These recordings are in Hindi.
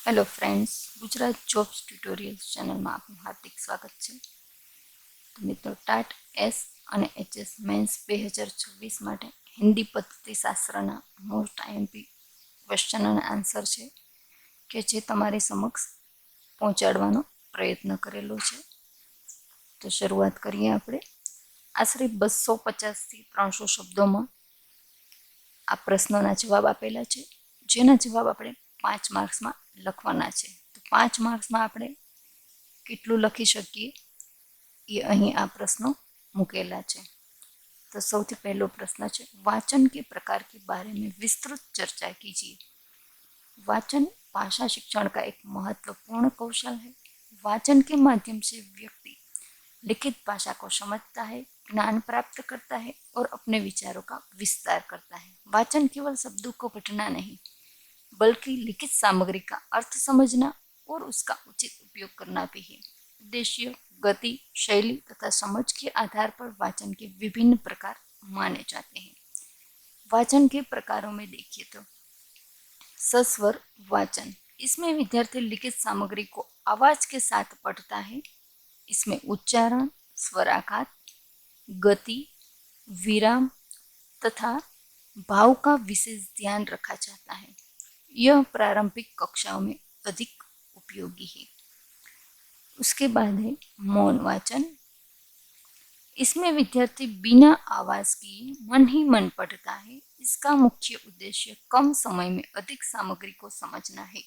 Hello friends, Gujarat jobs tutorials ચેનલમાં આપનું હાર્દિક સ્વાગત છે. તો મિત્રો, ટાટ એસ અને એચએસ મેન્સ 2026 માટે હિન્દી પદ્ધતિશાસ્ત્રના મોસ્ટ આઈએમપી ક્વેશ્ચન અને આન્સર છે કે જે તમારી સમક્ષ પહોંચાડવાનો પ્રયત્ન કરેલો છે. તો શરૂઆત કરીએ આપણે. આશરે 250થી 300 શબ્દોમાં આ પ્રશ્નોના જવાબ આપેલા છે, જેના જવાબ આપણે 5 માર્ક્સમાં લખવાના છે. તો 5 માર્ક્સમાં આપણે કેટલું લખી શકીએ એ અહીં આ પ્રશ્નો મૂકેલા છે. तो સૌથી પહેલો પ્રશ્ન છે, वाचन के प्रकार के बारे में विस्तृत चर्चा कीजिए. वाचन भाषा शिक्षण का एक महत्वपूर्ण कौशल है. वाचन के माध्यम से व्यक्ति लिखित भाषा को समझता है, ज्ञान प्राप्त करता है और अपने विचारों का विस्तार करता है. वाचन केवल शब्दों को पढ़ना नहीं, बल्कि लिखित सामग्री का अर्थ समझना और उसका उचित उपयोग करना भी है. उद्देश्य, गति, शैली तथा समझ के आधार पर वाचन के विभिन्न प्रकार माने जाते हैं. वाचन के प्रकारों में देखिए तो सस्वर वाचन, इसमें विद्यार्थी लिखित सामग्री को आवाज के साथ पढ़ता है. इसमें उच्चारण, स्वराघात, गति, विराम तथा भाव का विशेष ध्यान रखा जाता है. यह प्रारंभिक कक्षाओं में अधिक उपयोगी है. उसके बाद है मौन वाचन. इसमें विद्यार्थी बिना आवाज किए मन ही मन पढ़ता है. इसका मुख्य उद्देश्य कम समय में अधिक सामग्री को समझना है.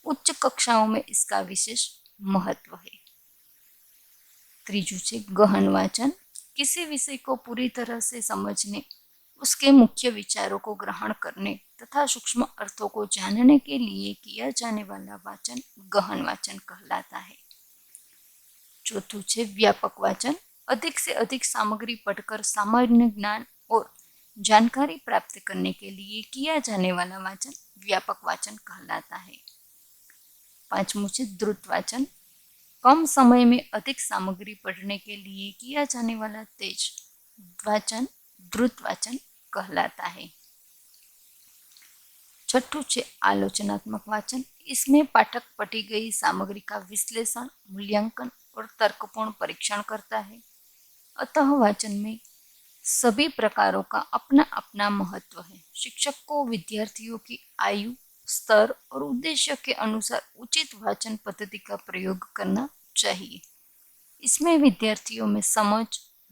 उच्च कक्षाओं में इसका विशेष महत्व है. त्रीजू है गहन वाचन. किसी विषय को पूरी तरह से समझने, उसके मुख्य विचारों को ग्रहण करने तथा सूक्ष्म अर्थों को जानने के लिए किया जाने वाला वाचन गहन वाचन कहलाता है. चौथुं है व्यापक वाचन. अधिक से अधिक सामग्री पढ़कर सामान्य ज्ञान और जानकारी प्राप्त करने के लिए किया जाने वाला वाचन व्यापक वाचन कहलाता है. पांचवुं है द्रुत वाचन. कम समय में अधिक सामग्री पढ़ने के लिए किया जाने वाला तेज वाचन द्रुत वाचन कहलाता है. छठुं है आलोचनात्मक वाचन. इसमें पाठक पढ़ी गई सामग्री का विश्लेषण, मूल्यांकन और तर्कपूर्ण परीक्षण करता है. अतः वाचन में सभी प्रकारों का अपना अपना महत्व है. शिक्षक को विद्यार्थियों की आयु, स्तर और उद्देश्य के अनुसार उचित वाचन पद्धति का प्रयोग करना चाहिए. इसमें विद्यार्थियों में समझ,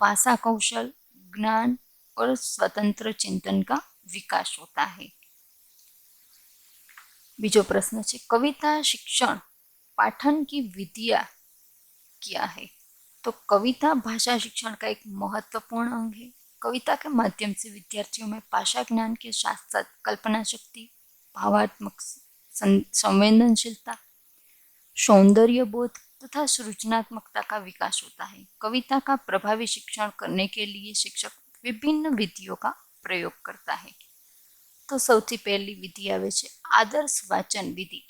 भाषा कौशल, ज्ञान और स्वतंत्र चिंतन का विकास होता है. बीजो प्रश्न है, कविता शिक्षण पाठन की विधियां क्या है. तो कविता भाषा शिक्षण का एक महत्वपूर्ण अंग है. कविता के माध्यम से विद्यार्थियों में भाषा ज्ञान के साथ साथ कल्पना शक्ति, भावात्मक संवेदनशीलता, सौंदर्य बोध तथा सृजनात्मकता का विकास होता है. कविता का प्रभावी शिक्षण करने के लिए शिक्षक विभिन्न विधियों का प्रयोग करता है. तो सौथी पहली विधि आवे छे आदर्श वाचन विधि.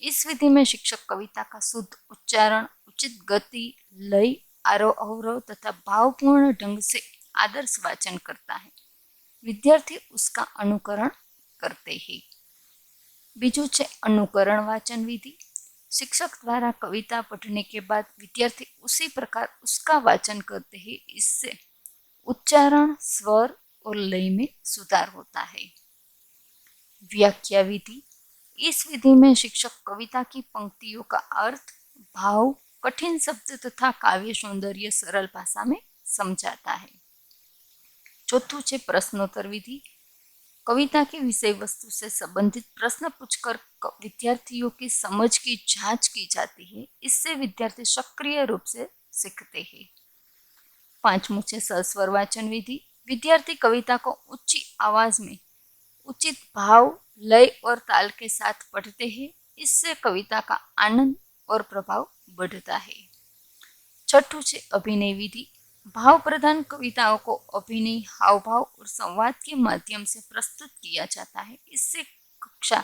इस विधि में शिक्षक कविता का शुद्ध उच्चारण, उचित गति, लय, आरोह अवरोह तथा भावपूर्ण ढंग से आदर्श वाचन करता है. विद्यार्थी उसका अनुकरण करते हैं. बीजू है अनुकरण वाचन विधि. शिक्षक द्वारा कविता पढ़ने के बाद विद्यार्थी उसी प्रकार उसका वाचन करते हैं. इससे उच्चारण, स्वर और लय में सुधार होता है. व्याख्या विधि. इस विधि में शिक्षक कविता की पंक्तियों का अर्थ, भाव, कठिन शब्द तथा काव्य सौंदर्य सरल भाषा में समझाता है. चौथुं है प्रश्नोत्तर विधि. कविता की विषय वस्तु से संबंधित प्रश्न पूछकर विद्यार्थियों की समझ की जांच की जाती है. इससे विद्यार्थी सक्रिय रूप से सीखते हैं. पांचवुं है सस्वर वाचन विधि. विद्यार्थी कविता को ऊंची आवाज में उचित भाव, लय और ताल के साथ पढ़ते हैं. इससे कविता का आनंद और प्रभाव बढ़ता है. छठुं है अभिनय विधि. भाव प्रधान कविताओं को अभिनय, हाव भाव और संवाद के माध्यम से प्रस्तुत किया जाता है. इससे कक्षा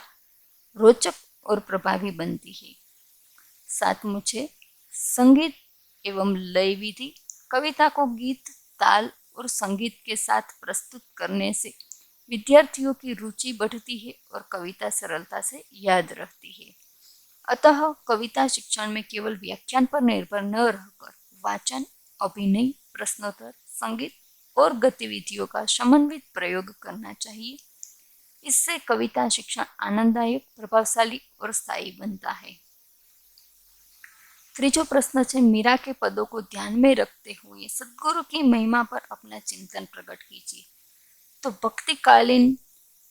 रोचक और प्रभावी बनती है. सातवां है संगीत एवं लय विधि. कविता को गीत, ताल और संगीत के साथ प्रस्तुत करने से विद्यार्थियों की रुचि बढ़ती है और कविता सरलता से याद रहती है. अतः कविता शिक्षण में केवल व्याख्यान पर निर्भर न रहकर वाचन, अभिनय, प्रश्नोत्तर, संगीत और गतिविधियों का समन्वित प्रयोग करना चाहिए। इससे कविता शिक्षण आनंददायक, प्रभावशाली और स्थायी बनता है। ત્રીજો પ્રશ્ન છે, मीरा के पदों को ध्यान में रखते हुए सदगुरु की महिमा पर अपना चिंतन प्रकट कीजिए। तो भक्तिकालीन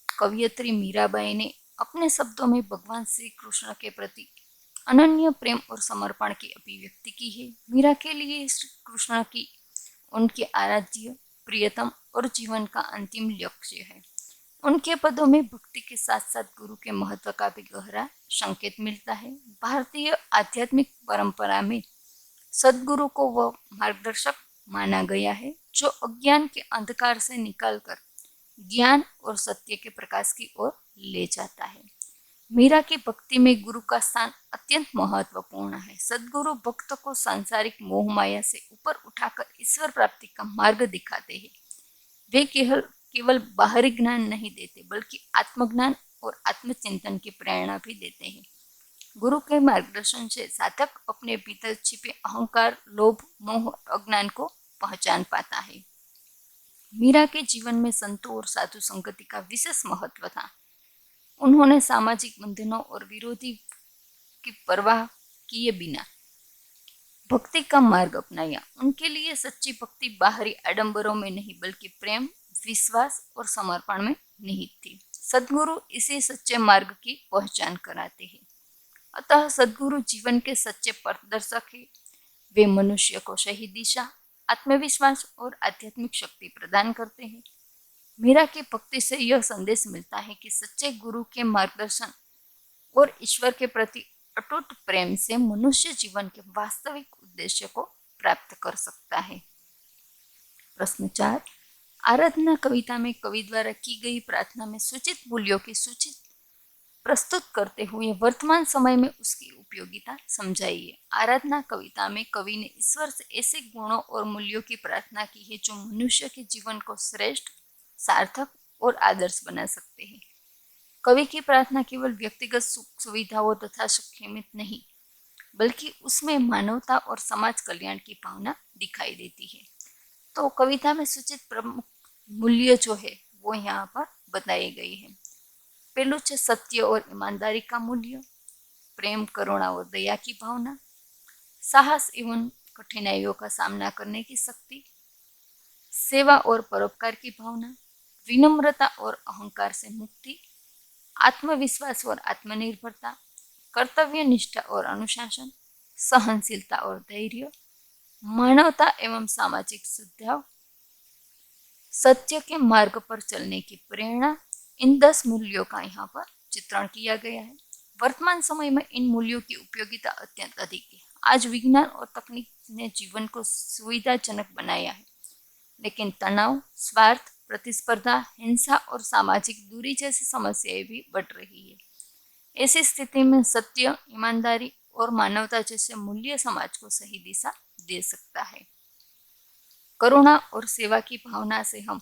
कवियत्री मीराबाई ने अपने शब्दों में भगवान श्री कृष्ण के प्रति अनन्य प्रेम और समर्पण की अभिव्यक्ति की है। मीरा के लिए श्री कृष्ण की उनके आराध्य, प्रियतम और जीवन का अंतिम लक्ष्य है। उनके पदों में भक्ति के साथ साथ गुरु के महत्व का भी गहरा संकेत मिलता है। भारतीय आध्यात्मिक परंपरा में सदगुरु को वह मार्गदर्शक माना गया है जो अज्ञान के अंधकार से निकालकर ज्ञान और सत्य के प्रकाश की ओर ले जाता है। मीरा की भक्ति में गुरु का स्थान अत्यंत महत्वपूर्ण है। सदगुरु भक्त को सांसारिक मोह माया से ऊपर उठाकर ईश्वर प्राप्ति का मार्ग दिखाते हैं। वे केवल बाहरी ज्ञान नहीं देते बल्कि आत्मज्ञान और आत्मचिंतन की प्रेरणा भी देते हैं। गुरु के मार्गदर्शन से साधक अपने भीतर छिपे अहंकार, लोभ, मोह और अज्ञान को पहचान पाता है। मीरा के जीवन में संतों और साधु संगति का विशेष महत्व था। उन्होंने सामाजिक बंधनों और विरोधी की परवाह किए बिना भक्ति का मार्ग अपनाया। उनके लिए सच्ची भक्ति बाहरी आडंबरों में नहीं बल्कि प्रेम, विश्वास और समर्पण में निहित थी। सदगुरु इसी सच्चे मार्ग की पहचान कराते हैं। अतः सदगुरु जीवन के सच्चे पथदर्शक है। वे मनुष्य को सही दिशा, आत्मविश्वास और आध्यात्मिक शक्ति प्रदान करते हैं। मीरा की भक्ति से यह संदेश मिलता है कि सच्चे गुरु के मार्गदर्शन और ईश्वर के प्रति अटूट प्रेम से मनुष्य जीवन के वास्तविक उद्देश्य को प्राप्त कर सकता है। प्रश्न 4, आराधना कविता में कवि द्वारा की गई प्रार्थना में सूचित मूल्यों की सूची प्रस्तुत करते हुए वर्तमान समय में उसकी उपयोगिता समझाइए। आराधना कविता में कवि ने ईश्वर से ऐसे गुणों और मूल्यों की प्रार्थना की है जो मनुष्य के जीवन को श्रेष्ठ, सार्थक और आदर्श बना सकते हैं। कवि की प्रार्थना केवल व्यक्तिगत सुख सुविधाओं तथा सीमित नहीं बल्कि उसमें मानवता और समाज कल्याण की भावना दिखाई देती है। तो कविता में सूचित प्रमुख मूल्य जो है वो यहाँ पर बताए गए हैं। पहलू है सत्य और ईमानदारी का मूल्य, प्रेम, करुणा और दया की भावना, साहस एवं कठिनाइयों का सामना करने की शक्ति, सेवा और परोपकार की भावना, विनम्रता और अहंकार से मुक्ति, आत्मविश्वास और आत्मनिर्भरता, कर्तव्य निष्ठा और अनुशासन, सहनशीलता और धैर्य, मानवता एवं सामाजिक सद्भाव, सत्य के मार्ग पर चलने की प्रेरणा। इन 10 मूल्यों का यहाँ पर चित्रण किया गया है। वर्तमान समय में इन मूल्यों की उपयोगिता अत्यंत अधिक है। आज विज्ञान और तकनीक ने जीवन को सुविधाजनक बनाया है, लेकिन तनाव, स्वार्थ, प्रतिस्पर्धा, हिंसा और सामाजिक दूरी जैसी समस्याएं भी बढ़ रही है। ऐसी स्थिति में सत्य, ईमानदारी और मानवता जैसे मूल्य समाज को सही दिशा दे सकता है। करुणा और सेवा की भावना से हम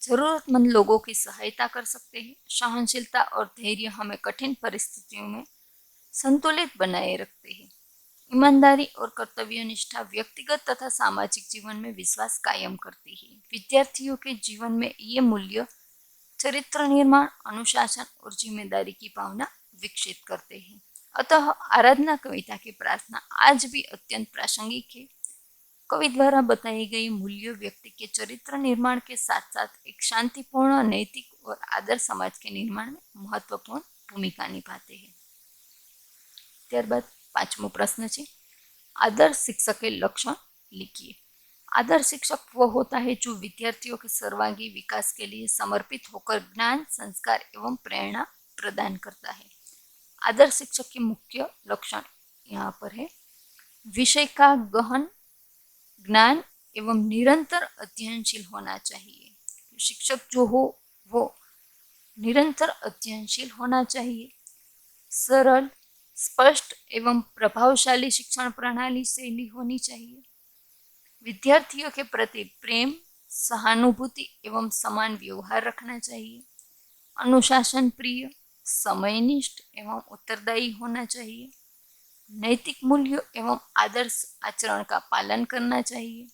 जरूरतमंद लोगों की सहायता कर सकते हैं। सहनशीलता और धैर्य हमें कठिन परिस्थितियों में संतुलित बनाए रखते हैं। ईमानदारी और कर्तव्य निष्ठा व्यक्तिगत तथा सामाजिक जीवन में विश्वास कायम करती है। विद्यार्थियों के जीवन में ये मूल्य चरित्र निर्माण, अनुशासन और जिम्मेदारी की भावना विकसित करते हैं। अतः आराधना कविता की प्रार्थना आज भी अत्यंत प्रासंगिक है। कवि द्वारा बताई गई मूल्य व्यक्ति के चरित्र निर्माण के साथ साथ एक शांतिपूर्ण, नैतिक और आदर्श समाज के निर्माण में महत्वपूर्ण भूमिका निभाते हैं। ત્યારબાદ 5મો प्रश्न है, आदर्श शिक्षक के लक्षण लिखिए। आदर्श शिक्षक वह होता है जो विद्यार्थियों के सर्वांगीण विकास के लिए समर्पित होकर ज्ञान, संस्कार एवं प्रेरणा प्रदान करता है। आदर्श शिक्षक के मुख्य लक्षण यहाँ पर है, विषय का गहन ज्ञान एवं निरंतर अध्ययनशील होना चाहिए। शिक्षक जो हो वो निरंतर अध्ययनशील होना चाहिए। सरल, स्पष्ट एवं प्रभावशाली शिक्षण प्रणाली शैली होनी चाहिए। विद्यार्थियों के प्रति प्रेम, सहानुभूति एवं समान व्यवहार रखना चाहिए। अनुशासन प्रिय, समयनिष्ठ एवं उत्तरदायी होना चाहिए। नैतिक मूल्यों एवं आदर्श आचरण का पालन करना चाहिए।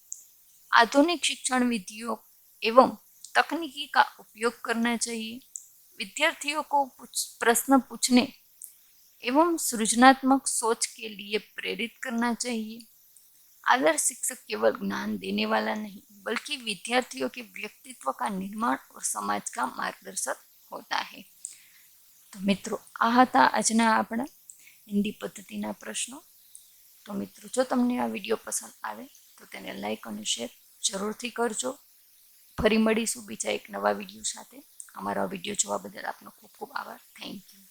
आधुनिक शिक्षण विधियों एवं तकनीकी का उपयोग करना चाहिए। विद्यार्थियों को प्रश्न पूछने एवं सृजनात्मक सोच के लिए प्रेरित करना चाहिए। आदर्श शिक्षक केवल ज्ञान देने वाला नहीं बल्कि विद्यार्थियों के व्यक्तित्व का निर्माण और समाज का मार्गदर्शक होता है। तो मित्रों, आ હતા આજના આપણા હિન્દી પદ્ધતિના પ્રશ્નો। તો મિત્રો, જો તમને આ વિડીયો પસંદ આવે તો તેને લાઈક અને શેર જરૂરથી કરજો। ફરી મળીશું બીજા એક નવા વિડીયો સાથે। અમારો વિડીયો જોવા બદલ આપનો ખૂબ ખૂબ આભાર। Thank you.